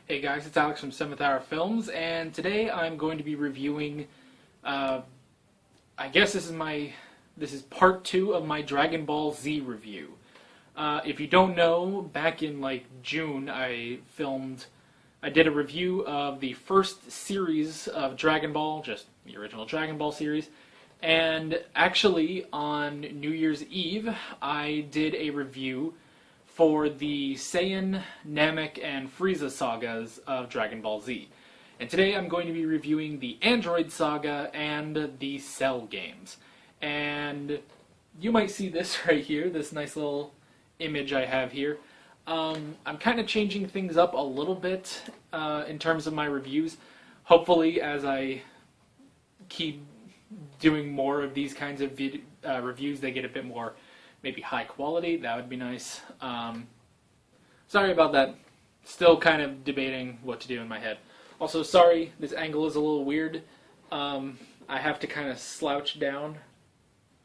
Hey guys, it's Alex from 7th Hour Films, and today I'm going to be reviewing, I guess this is part 2 of my Dragon Ball Z review. If you don't know, back in June I did a review of the first series of Dragon Ball, just the original Dragon Ball series, and actually on New Year's Eve I did a review for the Saiyan, Namek, and Frieza sagas of Dragon Ball Z. And today I'm going to be reviewing the Android saga and the Cell games. And you might see this right here, this nice little image I have here. I'm kind of changing things up a little bit in terms of my reviews. Hopefully, as I keep doing more of these kinds of reviews, they get a bit more maybe high quality. That would be nice. Sorry about that. Still kind of debating what to do in my head. Also, sorry, this angle is a little weird. I have to kind of slouch down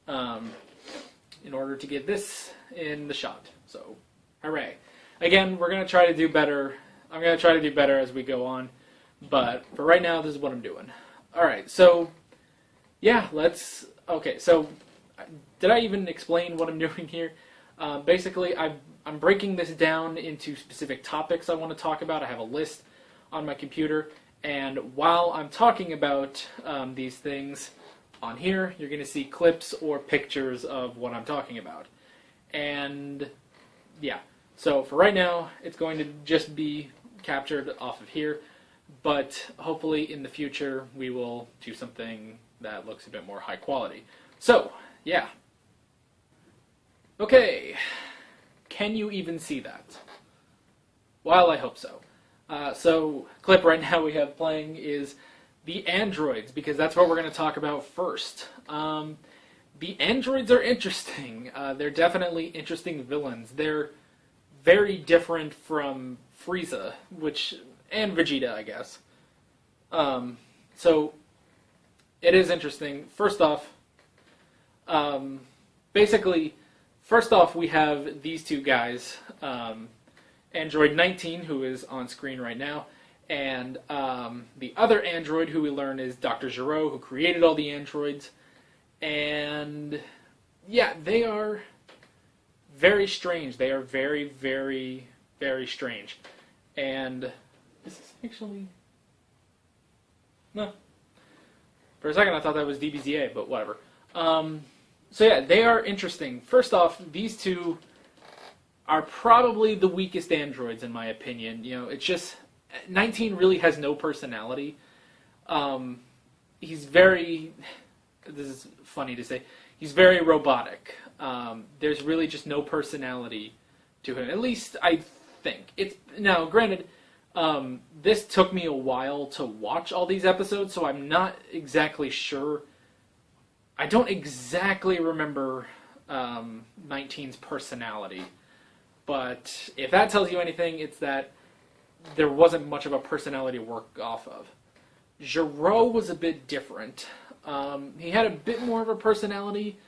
in order to get this in the shot. So, hooray. Again, we're going to try to do better. I'm going to try to do better as we go on. But for right now, this is what I'm doing. Alright, so, yeah, okay, so did I even explain what I'm doing here? Basically, I'm breaking this down into specific topics I want to talk about. I have a list on my computer, and while I'm talking about these things on here, you're going to see clips or pictures of what I'm talking about. And, yeah, so for right now, it's going to just be captured off of here, but hopefully in the future we will do something that looks a bit more high quality. So, yeah. Okay, can you even see that? Well, I hope so. So, clip right now we have playing is the androids, because that's what we're going to talk about first. The androids are interesting. They're definitely interesting villains. They're very different from Frieza, and Vegeta, I guess. So, it is interesting. First off, First off, we have these two guys, Android 19, who is on screen right now, and the other android who we learn is Dr. Gero, who created all the androids. And, yeah, they are very strange. They are very, very, very strange. And, is this actually... No. For a second I thought that was DBZA, but whatever. So yeah, they are interesting. First off, these two are probably the weakest androids in my opinion. You know, it's just 19 really has no personality. He's very, this is funny to say, he's very robotic. There's really just no personality to him. At least I think. Now, granted, this took me a while to watch all these episodes, so I'm not exactly sure. I don't exactly remember 19's personality, but if that tells you anything, it's that there wasn't much of a personality to work off of. Gero was a bit different. He had a bit more of a personality,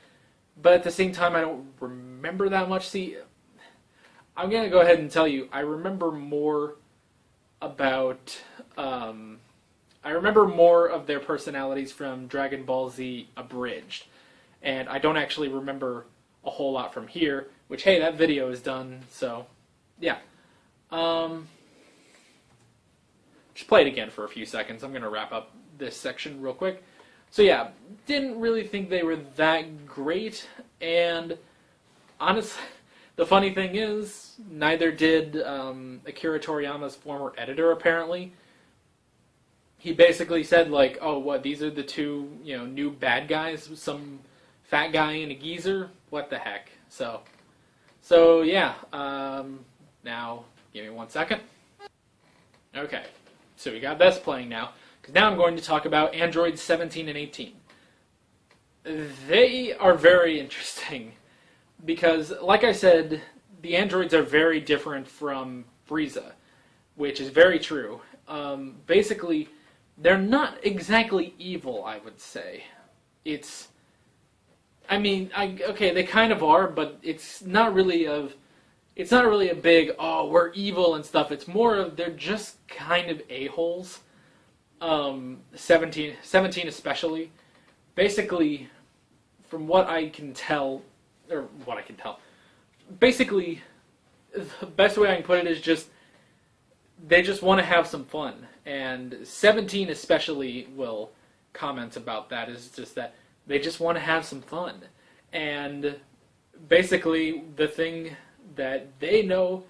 but at the same time I don't remember that much. See, I'm going to go ahead and tell you, I remember more about... I remember more of their personalities from Dragon Ball Z Abridged, and I don't actually remember a whole lot from here, which, hey, that video is done, so, yeah. Just play it again for a few seconds. I'm going to wrap up this section real quick. So, yeah, didn't really think they were that great, and honestly, the funny thing is, neither did Akira Toriyama's former editor, apparently. He basically said, like, oh, what, these are the two, new bad guys? Some fat guy and a geezer? What the heck? So yeah. Now, give me 1 second. Okay, so we got this playing now. Because now I'm going to talk about Androids 17 and 18. They are very interesting. Because, like I said, the androids are very different from Frieza. Which is very true. Basically... they're not exactly evil, I would say. Okay, they kind of are, but it's not really of it's not really a big, oh, we're evil and stuff. It's more of they're just kind of a-holes. 17 especially. Basically, from what I can tell, basically, the best way I can put it is just, they just want to have some fun. And 17 especially will comment about that, is just that they just want to have some fun. And basically, the thing that they know,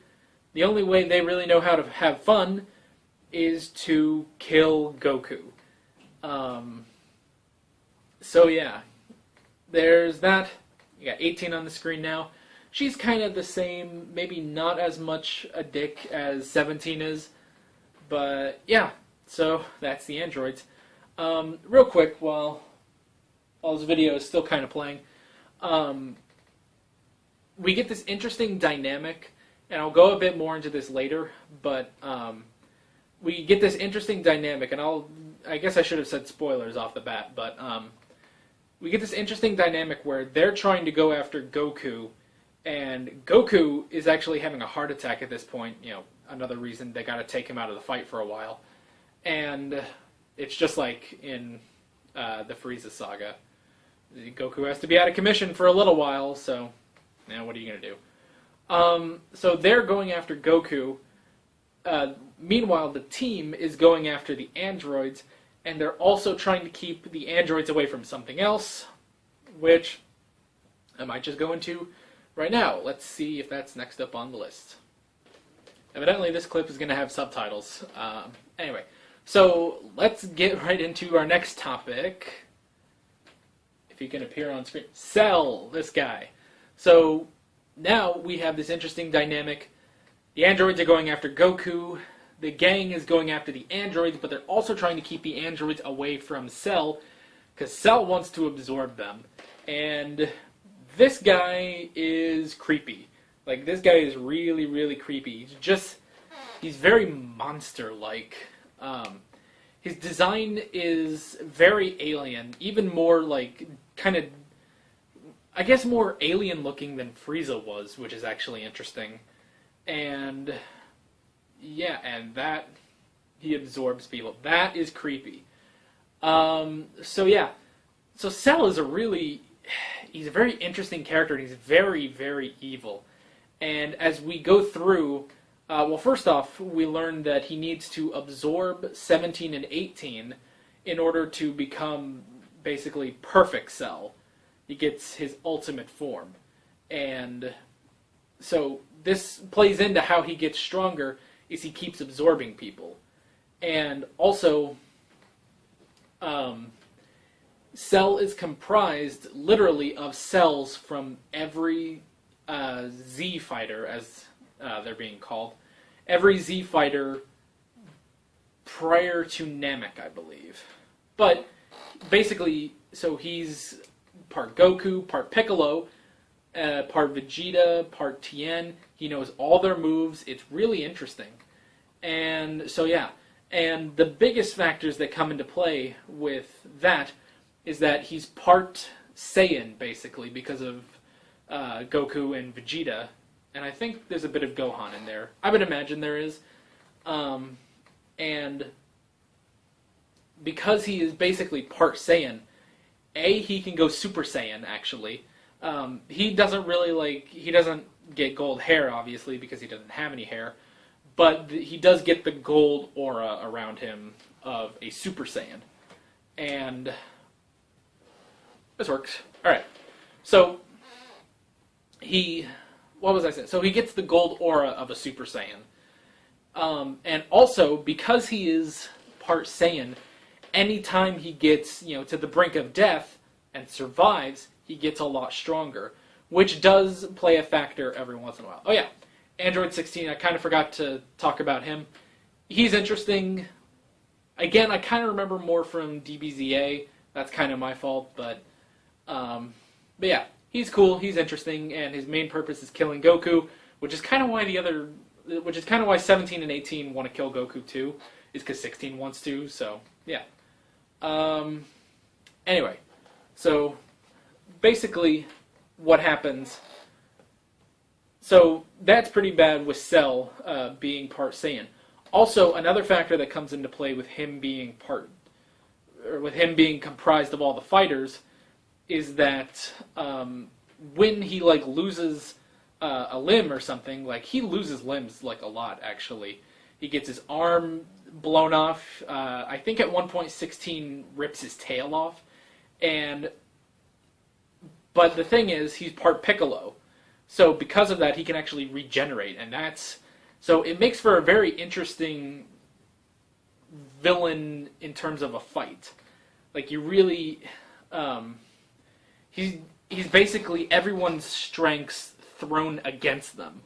the only way they really know how to have fun is to kill Goku. So yeah, there's that. You got 18 on the screen now. She's kind of the same, maybe not as much a dick as 17 is, but yeah, so that's the androids. Real quick, while this video is still kind of playing, we get this interesting dynamic, and I'll go a bit more into this later, but we get this interesting dynamic, and I guess I should have said spoilers off the bat, but we get this interesting dynamic where they're trying to go after Goku, and Goku is actually having a heart attack at this point. You know, another reason they got to take him out of the fight for a while. And it's just like in the Frieza saga. Goku has to be out of commission for a little while, so now what are you going to do? So they're going after Goku. Meanwhile, the team is going after the androids, and they're also trying to keep the androids away from something else, which I might just go into right now. Let's see if that's next up on the list. Evidently, this clip is going to have subtitles. Anyway, so let's get right into our next topic. If he can appear on screen. Cell, this guy. So now we have this interesting dynamic. The androids are going after Goku. The gang is going after the androids, but they're also trying to keep the androids away from Cell, because Cell wants to absorb them. And this guy is creepy. Like, this guy is really, really creepy. He's very monster-like. His design is very alien, even more, like, kind of, I guess more alien-looking than Frieza was, which is actually interesting. And yeah, and that, he absorbs people. That is creepy. So yeah, so Cell is he's a very interesting character, and he's very, very evil. And as we go through, well, first off, we learn that he needs to absorb 17 and 18 in order to become basically perfect Cell. He gets his ultimate form. And so this plays into how he gets stronger, is he keeps absorbing people. And also, Cell is comprised literally of cells from every Z fighter, as they're being called. Every Z fighter prior to Namek, I believe. But basically, so he's part Goku, part Piccolo, part Vegeta, part Tien. He knows all their moves. It's really interesting. And so yeah, and the biggest factors that come into play with that is that he's part Saiyan, basically, because of Goku and Vegeta. And I think there's a bit of Gohan in there. I would imagine there is. And because he is basically part Saiyan, he can go Super Saiyan, actually. He doesn't really, he doesn't get gold hair, obviously, because he doesn't have any hair. But he does get the gold aura around him of a Super Saiyan. And this works. Alright. So, what was I saying? So he gets the gold aura of a Super Saiyan. And also, because he is part Saiyan, anytime he gets, to the brink of death and survives, he gets a lot stronger, which does play a factor every once in a while. Oh yeah, Android 16, I kind of forgot to talk about him. He's interesting. Again, I kind of remember more from DBZA. That's kind of my fault, but yeah, he's cool, he's interesting, and his main purpose is killing Goku, which is kind of why 17 and 18 want to kill Goku too, is because 16 wants to, so yeah. Anyway, so basically what happens, So that's pretty bad with Cell being part Saiyan. Also, another factor that comes into play with him being comprised of all the fighters is that when he like loses a limb or something, like he loses limbs like a lot actually. He gets his arm blown off. I think at one point 16 rips his tail off, but the thing is he's part Piccolo, so because of that he can actually regenerate, and so it makes for a very interesting villain in terms of a fight. Like you really, he's basically everyone's strengths thrown against them.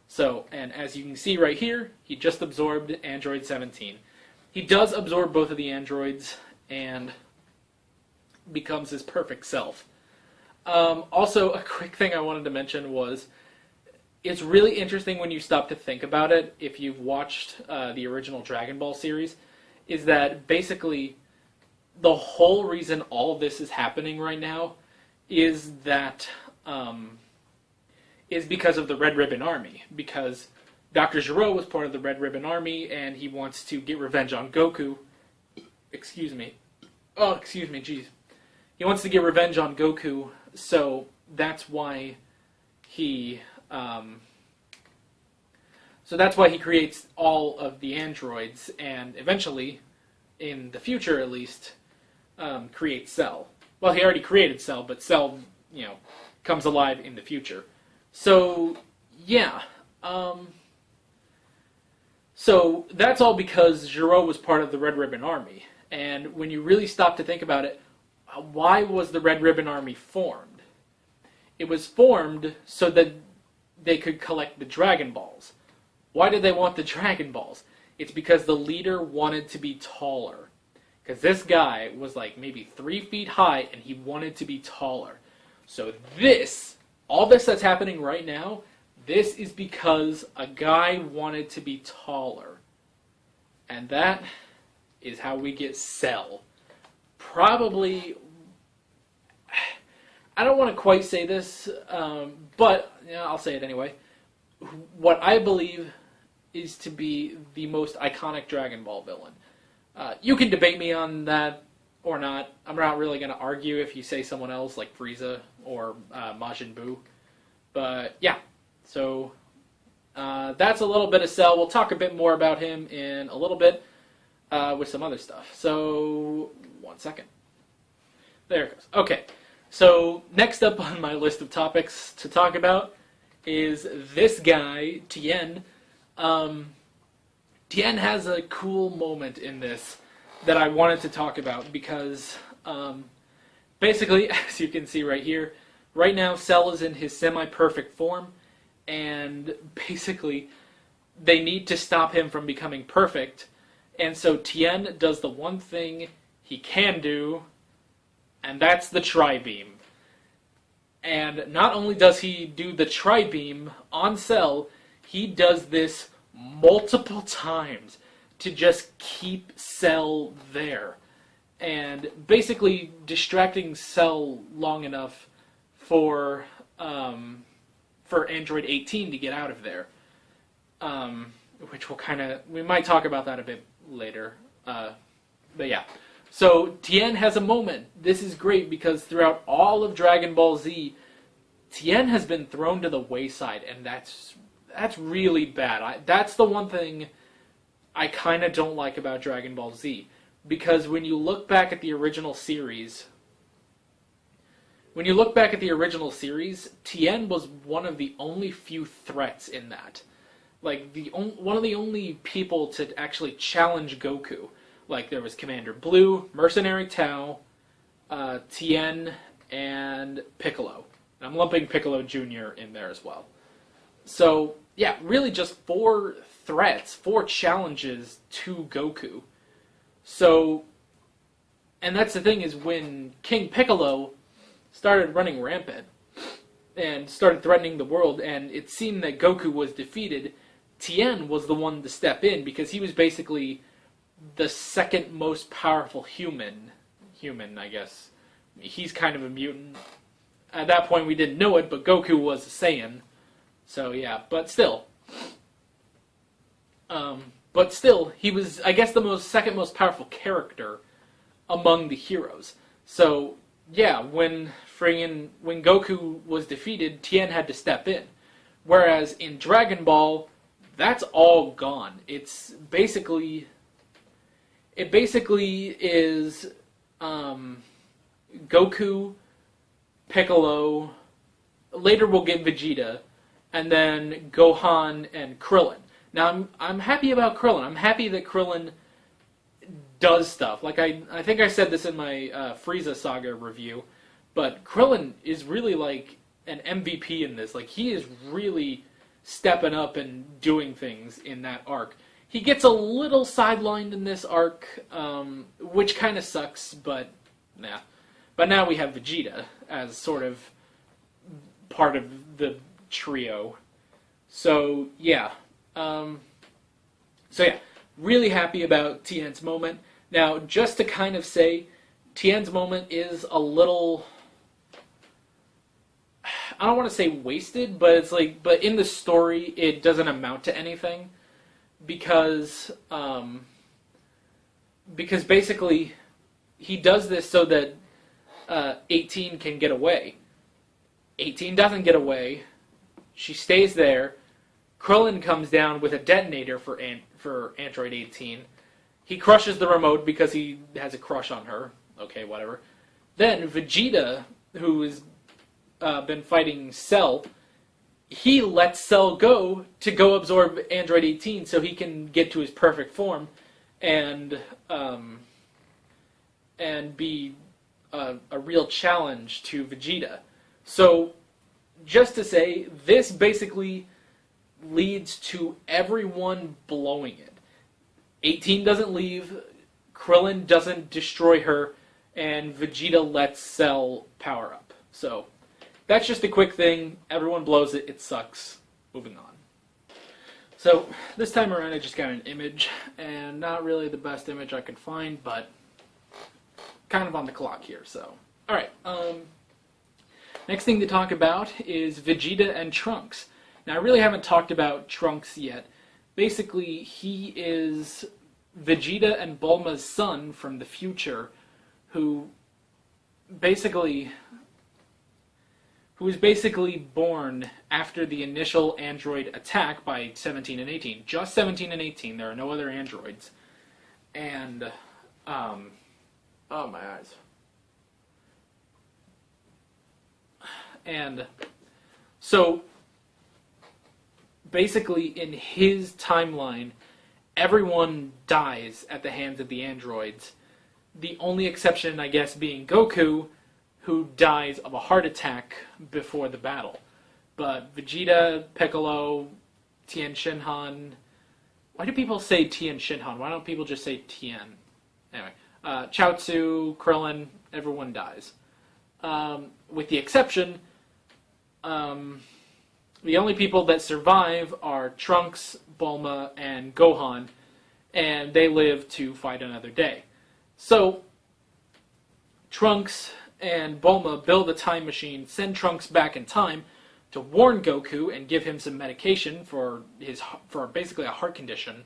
So, and as you can see right here, he just absorbed Android 17. He does absorb both of the androids and becomes his perfect self. Also, a quick thing I wanted to mention was, it's really interesting when you stop to think about it, if you've watched the original Dragon Ball series, is that basically the whole reason all of this is happening right now is that is because of the Red Ribbon Army. Because Dr. Gero was part of the Red Ribbon Army, and he wants to get revenge on Goku. Excuse me. Oh, excuse me, jeez. He wants to get revenge on Goku, so that's why he... So that's why he creates all of the androids, and eventually, in the future at least, creates Cell. Well, he already created Cell, but Cell, comes alive in the future. So, yeah. So that's all because Gero was part of the Red Ribbon Army. And when you really stop to think about it, why was the Red Ribbon Army formed? It was formed so that they could collect the Dragon Balls. Why did they want the Dragon Balls? It's because the leader wanted to be taller. Because this guy was like maybe 3 feet high and he wanted to be taller. So all this that's happening right now, this is because a guy wanted to be taller. And that is how we get Cell. Probably, I don't want to quite say this, but I'll say it anyway. What I believe is to be the most iconic Dragon Ball villain. You can debate me on that or not. I'm not really going to argue if you say someone else like Frieza or Majin Buu. But yeah, so that's a little bit of Cell. We'll talk a bit more about him in a little bit with some other stuff. So, 1 second. There it goes. Okay, so next up on my list of topics to talk about is this guy, Tien. Tien has a cool moment in this that I wanted to talk about because basically, as you can see right here, right now Cell is in his semi-perfect form, and basically they need to stop him from becoming perfect, and so Tien does the one thing he can do, and that's the Tri-Beam. And not only does he do the Tri-Beam on Cell, he does this multiple times to just keep Cell there. And basically distracting Cell long enough for Android 18 to get out of there. Which we might talk about that a bit later. But yeah. So Tien has a moment. This is great because throughout all of Dragon Ball Z, Tien has been thrown to the wayside, and that's really bad. That's the one thing I kind of don't like about Dragon Ball Z, because when you look back at the original series, Tien was one of the only few threats in that. Like one of the only people to actually challenge Goku. Like there was Commander Blue, Mercenary Tao, Tien, and Piccolo. I'm lumping Piccolo Jr. in there as well. So, yeah, really just 4 threats, 4 challenges to Goku. So, and that's the thing is when King Piccolo started running rampant and started threatening the world, and it seemed that Goku was defeated, Tien was the one to step in because he was basically the second most powerful human, I guess. He's kind of a mutant. At that point we didn't know it, but Goku was a Saiyan. So yeah, but still, he was, I guess, the second most powerful character among the heroes. So yeah, when Goku was defeated, Tien had to step in. Whereas in Dragon Ball, that's all gone. It basically is Goku, Piccolo. Later we'll get Vegeta, and then Gohan and Krillin. Now I'm happy about Krillin. I'm happy that Krillin does stuff. Like I think I said this in my Frieza Saga review, but Krillin is really like an MVP in this. Like, he is really stepping up and doing things in that arc. He gets a little sidelined in this arc, which kind of sucks, but nah. But now we have Vegeta as sort of part of the trio. So yeah. Really happy about Tien's moment. Now, just to kind of say, Tien's moment is a little, I don't want to say wasted, but it's like, but in the story, it doesn't amount to anything, because basically, he does this so that 18 can get away. 18 doesn't get away. She stays there. Krillin comes down with a detonator for Android 18. He crushes the remote because he has a crush on her. Okay, whatever. Then Vegeta, who has been fighting Cell, he lets Cell go to go absorb Android 18 so he can get to his perfect form and be a real challenge to Vegeta. So, just to say, this basically leads to everyone blowing it. 18 doesn't leave, Krillin doesn't destroy her, and Vegeta lets Cell power up. So, that's just a quick thing. Everyone blows it. It sucks. Moving on. So, this time around I just got an image, and not really the best image I could find, but kind of on the clock here, so. Alright, next thing to talk about is Vegeta and Trunks. Now, I really haven't talked about Trunks yet. Basically, he is Vegeta and Bulma's son from the future, who was basically born after the initial android attack by 17 and 18. Just 17 and 18. There are no other androids. And, oh, my eyes. And so, basically, in his timeline, everyone dies at the hands of the androids. The only exception, I guess, being Goku, who dies of a heart attack before the battle. But Vegeta, Piccolo, Tien Shinhan... Why do people say Tien Shinhan? Why don't people just say Tien? Anyway, Chaozu, Krillin, everyone dies. With the exception, the only people that survive are Trunks, Bulma, and Gohan, and they live to fight another day. So, Trunks and Bulma build a time machine, send Trunks back in time to warn Goku and give him some medication for basically a heart condition.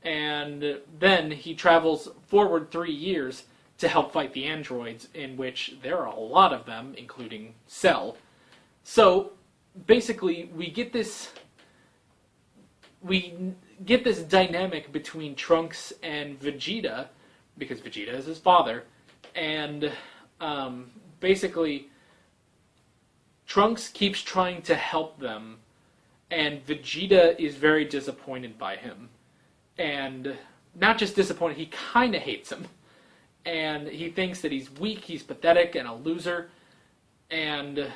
And then he travels forward 3 years to help fight the androids, in which there are a lot of them, including Cell. So, basically, we get this dynamic between Trunks and Vegeta, because Vegeta is his father, and basically Trunks keeps trying to help them, and Vegeta is very disappointed by him. And not just disappointed, he kind of hates him. And he thinks that he's weak, he's pathetic, and a loser. And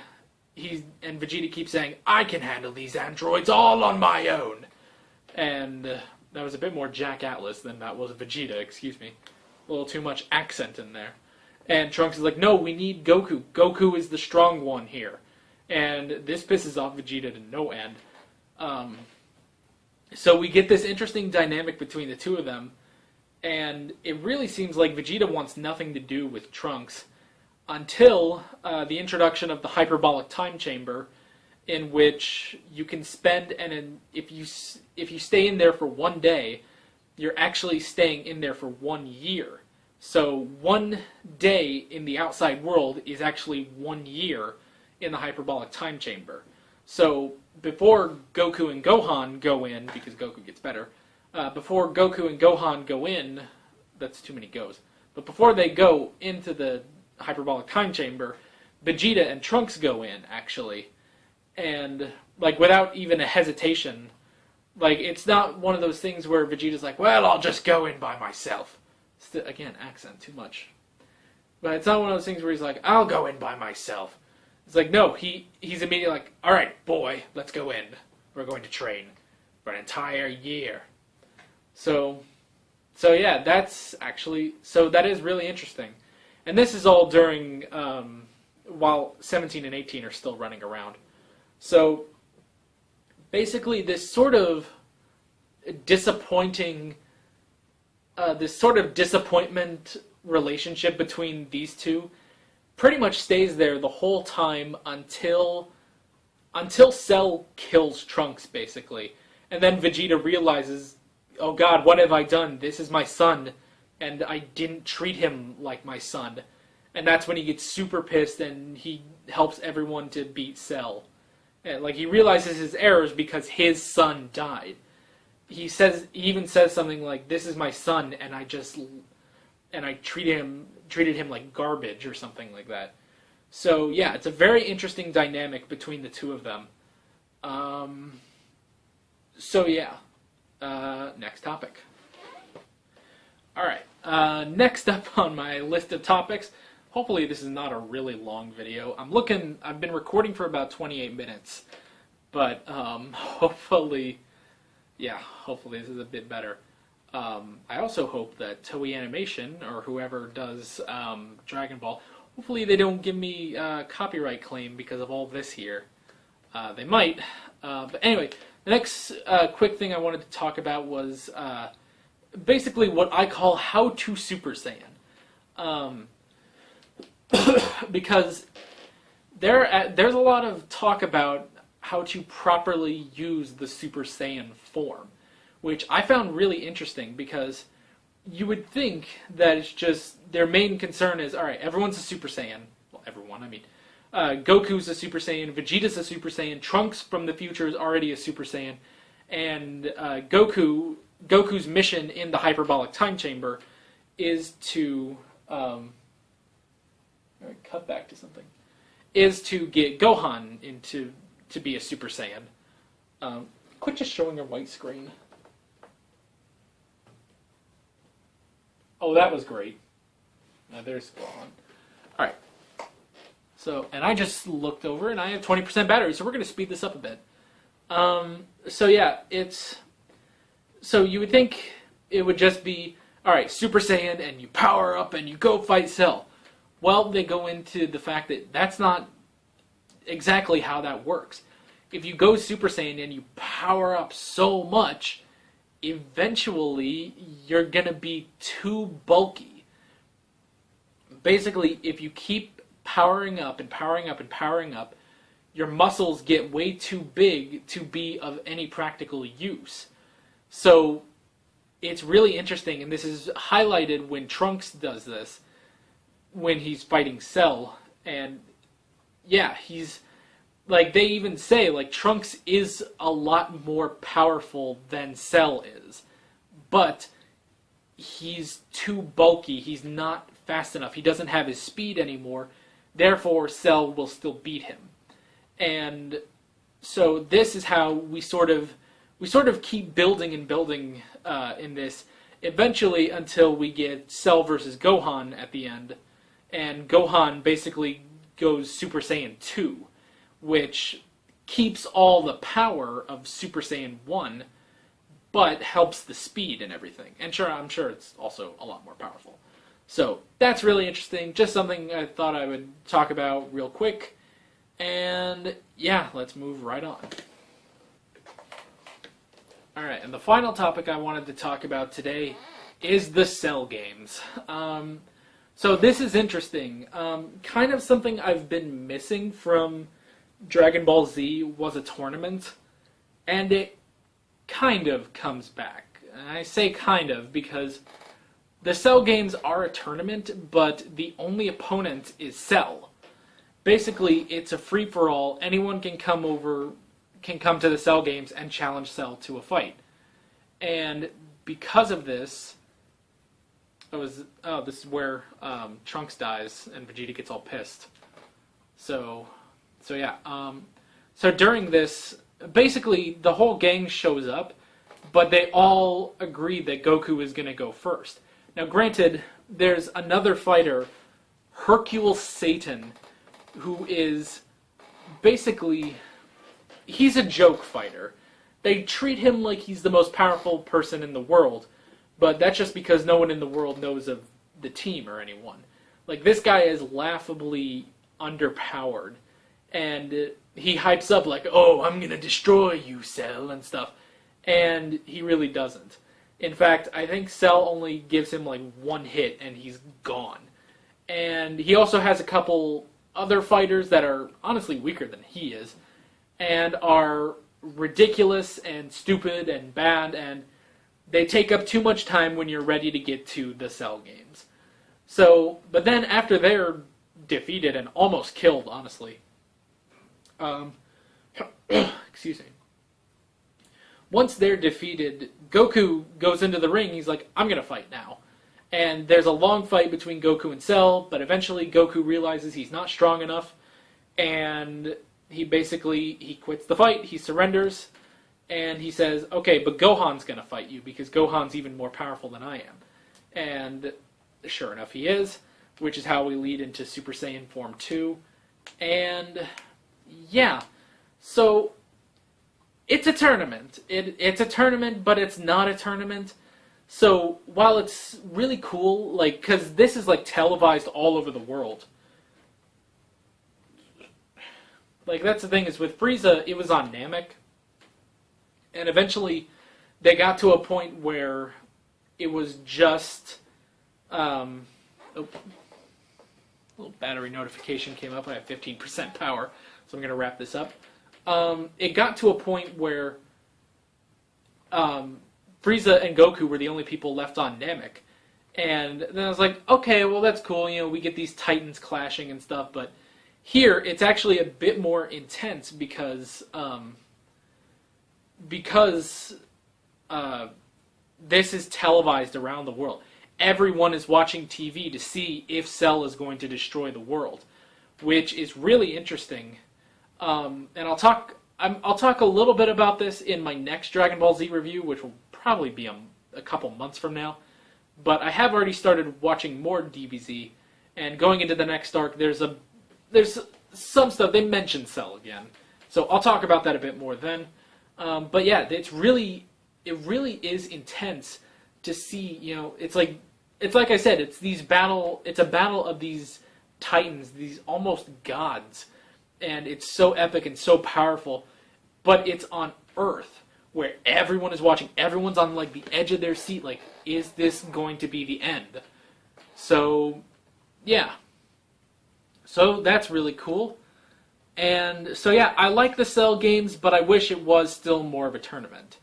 Vegeta keeps saying, "I can handle these androids all on my own." And that was a bit more Jack Atlas than that was Vegeta, excuse me. A little too much accent in there. And Trunks is like, "No, we need Goku. Goku is the strong one here." And this pisses off Vegeta to no end. So we get this interesting dynamic between the two of them. And it really seems like Vegeta wants nothing to do with Trunks until the introduction of the hyperbolic time chamber, in which you can spend, if you stay in there for 1 day, you're actually staying in there for 1 year. So 1 day in the outside world is actually 1 year in the hyperbolic time chamber. So before Goku and Gohan go in, because Goku gets better, before Goku and Gohan go in, that's too many goes, but before they go into the hyperbolic time chamber, Vegeta and Trunks go in, actually. And, like, without even a hesitation, like, it's not one of those things where Vegeta's like, well, I'll just go in by myself. Again, accent, too much. But it's not one of those things where he's like, I'll go in by myself. It's like, no, he's immediately like, all right, boy, let's go in. We're going to train for an entire year. So yeah, that is really interesting. And this is all during, while 17 and 18 are still running around. So, basically, this sort of disappointment relationship between these two pretty much stays there the whole time until Cell kills Trunks, basically. And then Vegeta realizes, oh god, what have I done? This is my son, and I didn't treat him like my son. And that's when he gets super pissed and he helps everyone to beat Cell. And, like, he realizes his errors because his son died. He even says something like, "This is my son, and I treated him like garbage," or something like that. So yeah, it's a very interesting dynamic between the two of them. So yeah, next topic. All right, next up on my list of topics. Hopefully this is not a really long video. I've been recording for about 28 minutes, but hopefully this is a bit better. I also hope that Toei Animation, or whoever does Dragon Ball, hopefully they don't give me a copyright claim because of all this here. They might. But anyway, the next quick thing I wanted to talk about was basically what I call How to Super Saiyan. Because there's a lot of talk about how to properly use the Super Saiyan form, which I found really interesting because you would think that it's just their main concern is, alright, everyone's a Super Saiyan. Well, everyone, I mean. Goku's a Super Saiyan, Vegeta's a Super Saiyan, Trunks from the future is already a Super Saiyan, and Goku's mission in the hyperbolic time chamber is to cut back to something. Is to get Gohan to be a Super Saiyan. Quit just showing a white screen. Oh, that was great. There's Gohan. Alright. So, and I just looked over and I have 20% battery, so we're going to speed this up a bit. So yeah, so you would think it would just be, alright, Super Saiyan, and you power up and you go fight Cell. Well, they go into the fact that that's not exactly how that works. If you go Super Saiyan and you power up so much, eventually you're going to be too bulky. Basically, if you keep powering up and powering up and powering up, your muscles get way too big to be of any practical use. So it's really interesting, and this is highlighted when Trunks does this, when he's fighting Cell. And yeah, he's like, they even say, like, Trunks is a lot more powerful than Cell is, but he's too bulky, he's not fast enough, he doesn't have his speed anymore, therefore Cell will still beat him. And so this is how we sort of keep building and building in this, eventually until we get Cell versus Gohan at the end, and Gohan basically goes Super Saiyan 2, which keeps all the power of Super Saiyan 1, but helps the speed and everything. And sure, I'm sure it's also a lot more powerful. So that's really interesting, just something I thought I would talk about real quick. And yeah, let's move right on. Alright, and the final topic I wanted to talk about today is the Cell games. So this is interesting. Kind of something I've been missing from Dragon Ball Z was a tournament, and it kind of comes back. And I say kind of because the Cell games are a tournament, but the only opponent is Cell. Basically, it's a free-for-all. Anyone can come to the Cell games and challenge Cell to a fight. And because of this, this is where Trunks dies and Vegeta gets all pissed. So during this, basically the whole gang shows up, but they all agree that Goku is going to go first. Now, granted, there's another fighter, Hercule Satan, who is basically, he's a joke fighter. They treat him like he's the most powerful person in the world, but that's just because no one in the world knows of the team or anyone. Like, this guy is laughably underpowered, and he hypes up like, oh, I'm gonna destroy you, Cell, and stuff, and he really doesn't. In fact, I think Cell only gives him like one hit and he's gone. And he also has a couple other fighters that are honestly weaker than he is, and are ridiculous and stupid and bad, and they take up too much time when you're ready to get to the Cell games. So, but then after they're defeated and almost killed, honestly, excuse me. Once they're defeated, Goku goes into the ring. He's like, I'm going to fight now. And there's a long fight between Goku and Cell, but eventually Goku realizes he's not strong enough, and he quits the fight, he surrenders, and he says, okay, but Gohan's going to fight you, because Gohan's even more powerful than I am. And sure enough, he is, which is how we lead into Super Saiyan Form 2. And yeah, so it's a tournament. It's a tournament, but it's not a tournament. So while it's really cool, like, because this is like televised all over the world. Like, that's the thing, is with Frieza, it was on Namek, and eventually they got to a point where it was just a little battery notification came up. I have 15% power, so I'm going to wrap this up. It got to a point where Frieza and Goku were the only people left on Namek. And then I was like, okay, well, that's cool. You know, we get these titans clashing and stuff. But here, it's actually a bit more intense because this is televised around the world. Everyone is watching TV to see if Cell is going to destroy the world, which is really interesting. And I'll talk a little bit about this in my next Dragon Ball Z review, which will probably be a couple months from now. But I have already started watching more DBZ, and going into the next arc, there's some stuff. They mention Cell again, so I'll talk about that a bit more then. But yeah, it really is intense to see. You know, it's like I said, it's a battle of these titans, these almost gods, and it's so epic and so powerful. But it's on Earth, where everyone is watching. Everyone's on like the edge of their seat. Like, is this going to be the end? So, yeah. So that's really cool. And so yeah, I like the Cell games, but I wish it was still more of a tournament.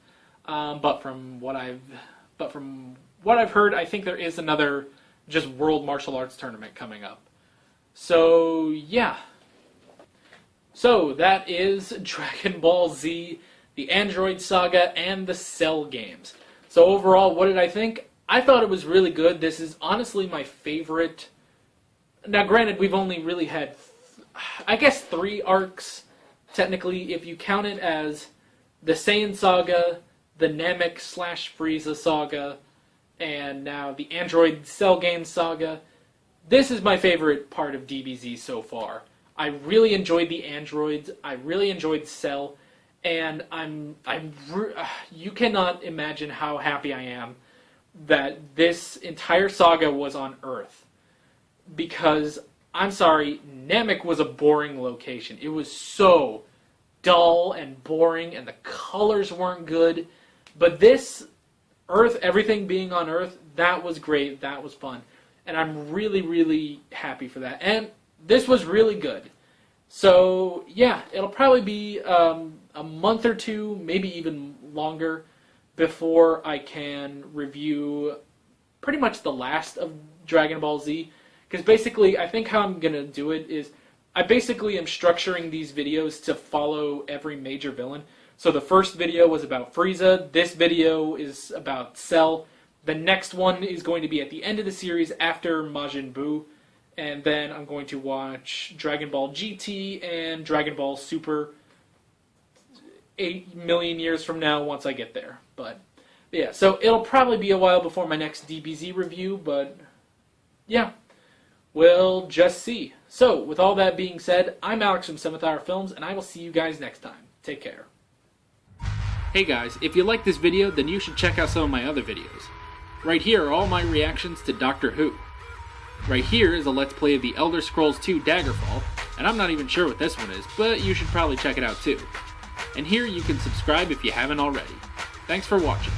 But from what I've heard, I think there is another just World Martial Arts tournament coming up. So yeah. So that is Dragon Ball Z, the Android Saga, and the Cell games. So overall, what did I think? I thought it was really good. This is honestly my favorite. Now, granted, we've only really had, I guess, 3 arcs, technically, if you count it as the Saiyan Saga, the Namek/Frieza Saga, and now the Android Cell Game Saga. This is my favorite part of DBZ so far. I really enjoyed the androids. I really enjoyed Cell, and you cannot imagine how happy I am that this entire saga was on Earth. Because, I'm sorry, Namek was a boring location. It was so dull and boring, and the colors weren't good. But this, Earth, everything being on Earth, that was great, that was fun. And I'm really, really happy for that. And this was really good. So yeah, it'll probably be a month or two, maybe even longer, before I can review pretty much the last of Dragon Ball Z. Because basically, I think how I'm going to do it is, I basically am structuring these videos to follow every major villain. So the first video was about Frieza, this video is about Cell, the next one is going to be at the end of the series after Majin Buu, and then I'm going to watch Dragon Ball GT and Dragon Ball Super 8 million years from now once I get there. But yeah, so it'll probably be a while before my next DBZ review, but yeah, we'll just see. So, with all that being said, I'm Alex from 7th Hour Films, and I will see you guys next time. Take care. Hey guys, if you like this video, then you should check out some of my other videos. Right here are all my reactions to Doctor Who. Right here is a Let's Play of The Elder Scrolls 2 Daggerfall, and I'm not even sure what this one is, but you should probably check it out too. And here you can subscribe if you haven't already. Thanks for watching.